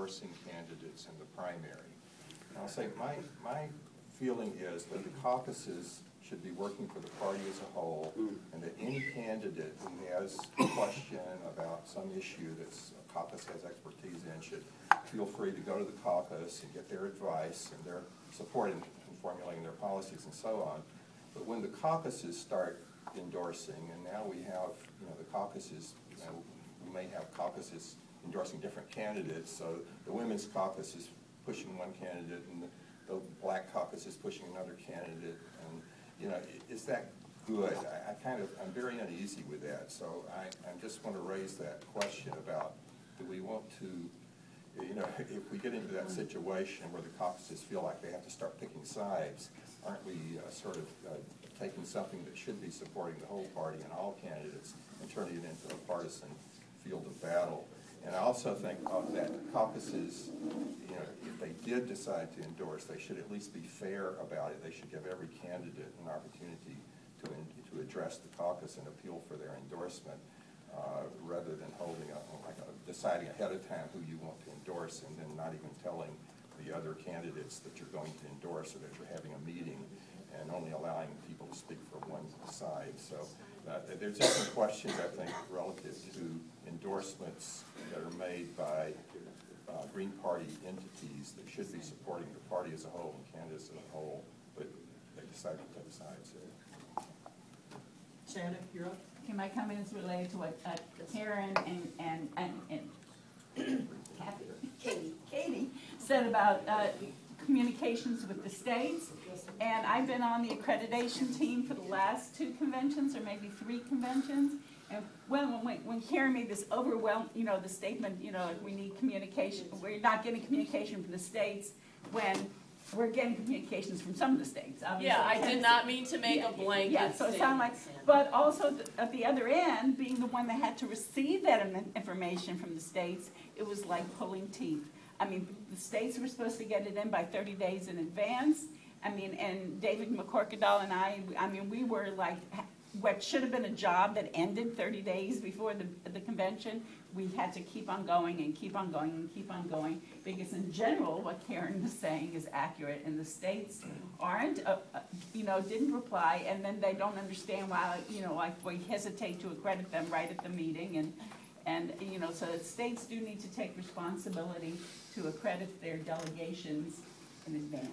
endorsing candidates in the primary. And I'll say my feeling is that the caucuses should be working for the party as a whole, and that any candidate who has a question about some issue that a caucus has expertise in should feel free to go to the caucus and get their advice and their support in formulating their policies and so on. But when the caucuses start endorsing, and now we have, the caucuses, we may have caucuses endorsing different candidates, so the women's caucus is pushing one candidate and the black caucus is pushing another candidate, and is that good? I'm very uneasy with that, so I just want to raise that question about, do we want to, if we get into that situation where the caucuses feel like they have to start picking sides, aren't we sort of taking something that should be supporting the whole party and all candidates and turning it into a partisan field of battle? And I also think that caucuses, if they did decide to endorse, they should at least be fair about it. They should give every candidate an opportunity to address the caucus and appeal for their endorsement, rather than deciding ahead of time who you want to endorse and then not even telling the other candidates that you're going to endorse, or that you're having a meeting and only allowing people to speak for one side. So there's different questions, I think, relative to endorsements that are made by Green Party entities that should be supporting the party as a whole and candidates as a whole, but they decide to take sides. Shannon, you're up. Okay, my comment is related to what Karen and Katie said about communications with the states. And I've been on the accreditation team for the last 2 conventions, or maybe 3 conventions. And when Karen made this the statement, we need communication, we're not getting communication from the states when we're getting communications from some of the states. Obviously. Yeah, I did not mean to make a blanket statement. So it sounded like, but also at the other end, being the one that had to receive that information from the states, it was like pulling teeth. I mean, the states were supposed to get it in by 30 days in advance. I mean, and David McCorkadal and I mean, we were like, what should have been a job that ended 30 days before the convention, we had to keep on going and keep on going and keep on going, because in general, what Karen was saying is accurate, and the states aren't, didn't reply, and then they don't understand why, like we hesitate to accredit them right at the meeting, and so the states do need to take responsibility to accredit their delegations in advance.